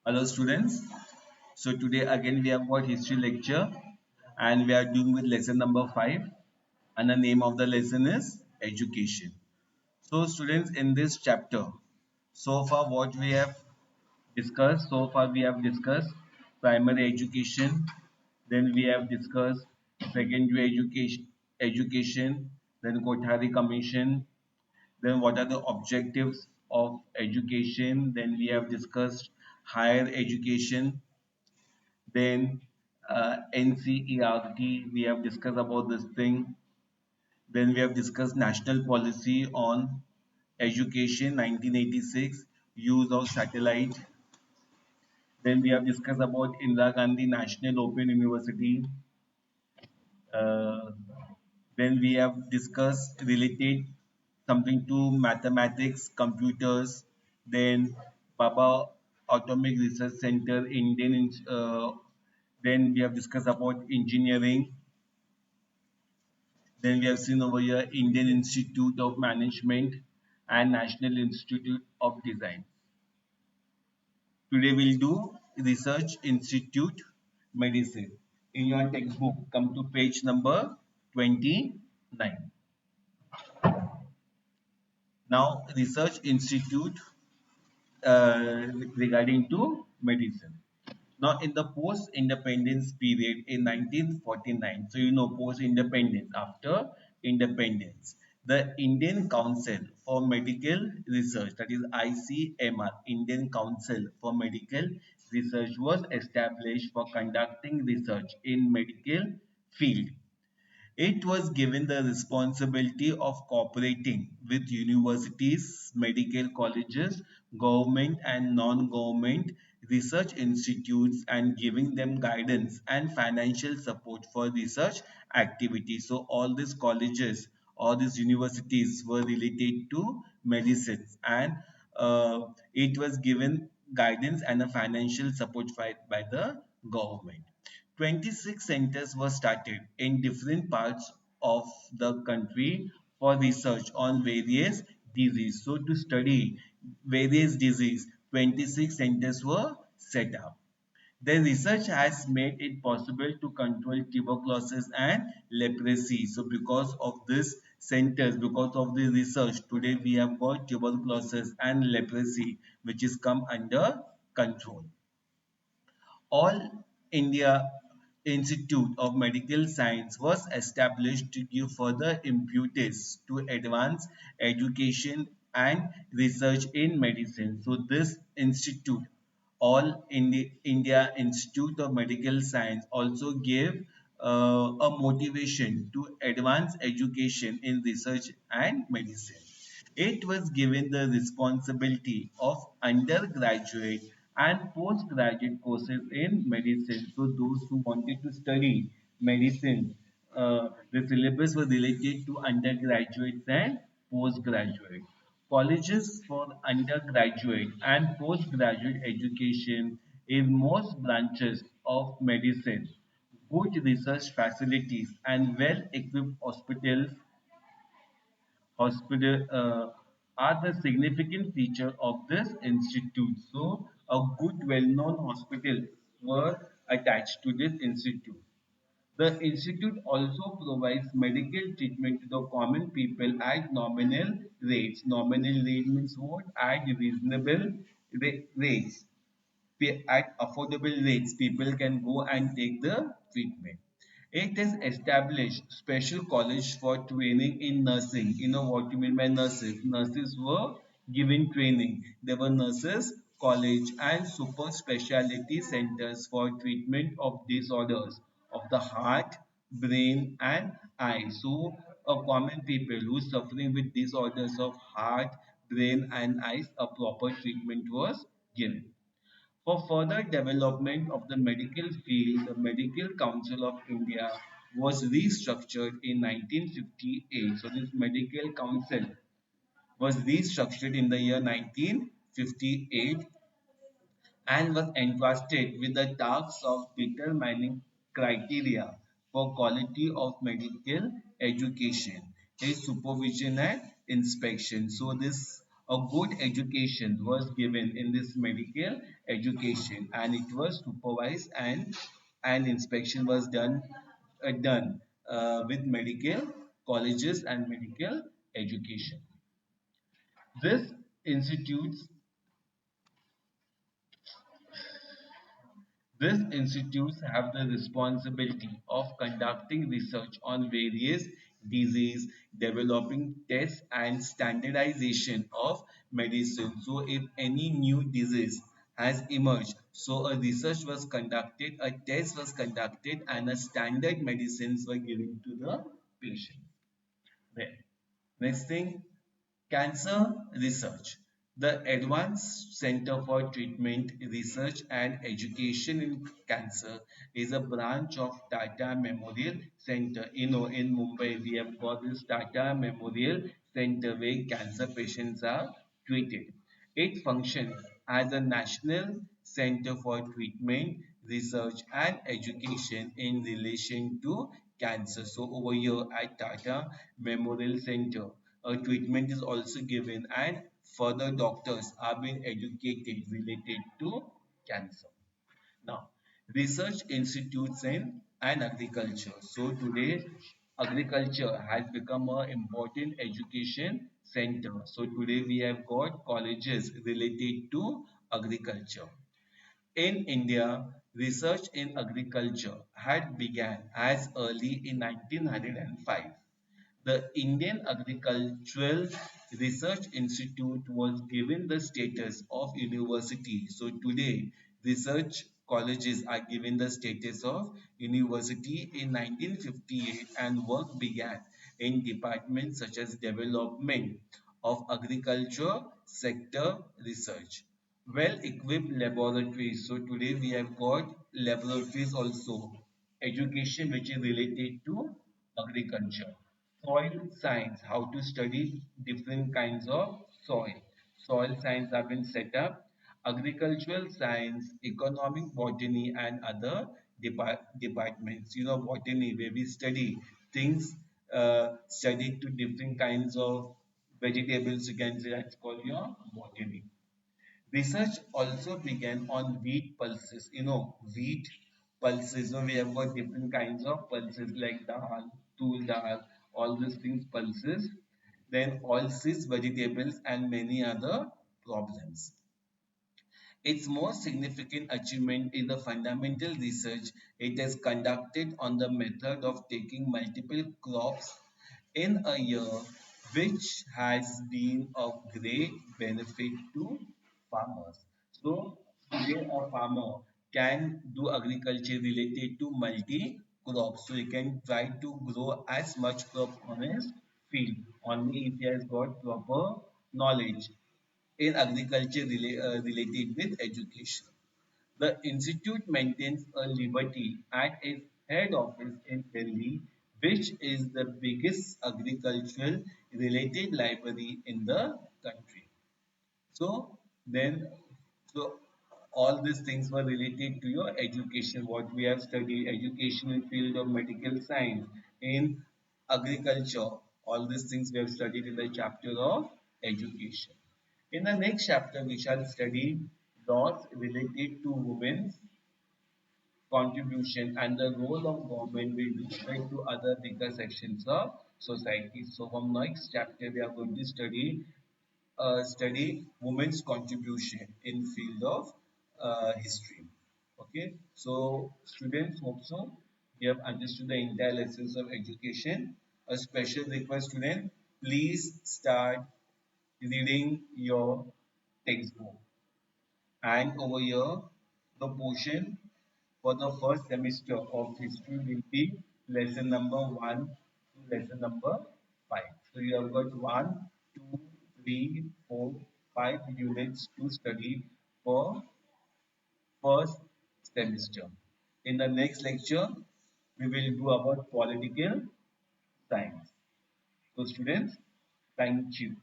Hello students. So today again we have got history lecture and we are doing with lesson number 5 and the name of the lesson is education. So students in this chapter so far what we have discussed so far we have discussed primary education, then we have discussed secondary education, then Kothari Commission, then what are the objectives of education, then we have discussed higher education, then NCERT, we have discussed about this thing. Then we have discussed national policy on education 1986, use of satellite. Then we have discussed about Indira Gandhi National Open University. Uh, then we have discussed related something to mathematics, computers. Then Baba Atomic Research Center, then we have discussed about engineering. Then we have seen over here Indian Institute of Management and National Institute of Design. Today we'll do Research Institute Medicine. In your textbook, come to page number 29. Now, Research Institute regarding to medicine. Now, in the post-independence period in 1949, so you know post-independence, after independence, the Indian Council for Medical Research, that is ICMR, Indian Council for Medical Research, was established for conducting research in medical field. It was given the responsibility of cooperating with universities, medical colleges, government and non-government research institutes and giving them guidance and financial support for research activities. So all these colleges, all these universities were related to medicine and it was given guidance and a financial support by the government. 26 centers were started in different parts of the country for research on various diseases. So to study various diseases, 26 centers were set up. The research has made it possible to control tuberculosis and leprosy. So because of this centers, because of the research, today we have got tuberculosis and leprosy, which is come under control. All India Institute of Medical Science was established to give further impetus to advance education and research in medicine. So this institute, India Institute of Medical Science, also gave a motivation to advance education in research and medicine. It was given the responsibility of undergraduate and postgraduate courses in medicine. So those who wanted to study medicine, the syllabus was related to undergraduates and postgraduate. Colleges for undergraduate and postgraduate education in most branches of medicine, good research facilities and well-equipped hospital are the significant feature of this institute. So, a good, well-known hospital were attached to this institute. The institute also provides medical treatment to the common people at nominal rates. Nominal rate means what? At reasonable rates, at affordable rates, people can go and take the treatment. It has established special college for training in nursing. You know what you mean by nurses? Nurses were given training. There were nurses college and super specialty centers for treatment of disorders of the heart, brain and eye. So a common people who is suffering with disorders of heart, brain and eyes, a proper treatment was given. For further development of the medical field, the Medical Council of India was restructured in 1958. So this Medical Council was restructured in the year 1958 and was entrusted with the task of determining criteria for quality of medical education, its supervision and inspection. So this A good education was given in this medical education, and it was supervised, and an inspection was done with medical colleges and medical education. This institutes These institutes have the responsibility of conducting research on various disease, developing tests and standardization of medicine. So if any new disease has emerged, so a research was conducted, a test was conducted, and a standard medicines were given to the patient. Then, next thing, cancer research. The Advanced Center for Treatment, Research and Education in Cancer is a branch of Tata Memorial Center. In Mumbai, we have got this Tata Memorial Center where cancer patients are treated. It functions as a national center for treatment, research, and education in relation to cancer. So, over here at Tata Memorial Center, a treatment is also given, and further doctors are being educated related to cancer. Now, research institutes in and agriculture. So today, agriculture has become an important education center. So today we have got colleges related to agriculture. In India, research in agriculture had began as early in 1905. The Indian Agricultural Research Institute was given the status of university. So today, research colleges are given the status of university in 1958, and work began in departments such as development of agriculture sector research. Well-equipped laboratories. So today we have got laboratories also. Education which is related to agriculture. Soil science, how to study different kinds of soil. Soil science have been set up. Agricultural science, economic botany, and other departments. Botany, where we study things studied to different kinds of vegetables. You can say that's called your botany. Research also began on wheat pulses. Wheat pulses. We have got different kinds of pulses like dal, tul dal, all these things pulses. Then oilseeds, vegetables, and many other problems. Its most significant achievement is the fundamental research it has conducted on the method of taking multiple crops in a year, which has been of great benefit to farmers. So, today a farmer can do agriculture related to multi crops. So, he can try to grow as much crop on his field only if he has got proper knowledge in agriculture related with education. The institute maintains a liberty at its head office in Delhi, which is the biggest agricultural related library in the country. So then, so all these things were related to your education, what we have studied, education in field of medical science, in agriculture, all these things we have studied in the chapter of education. In the next chapter, we shall study laws related to women's contribution and the role of government with respect to other bigger sections of society. So from next chapter, we are going to study women's contribution in field of history. Okay, so students, hope so you have understood the entire lessons of education. A special request, student, please start reading your textbook. And over here, the portion for the first semester of history will be lesson number 1 to lesson number 5. So you have got 1, 2, 3, 4, 5 units to study for first semester. In the next lecture, we will do about political science. So students, thank you.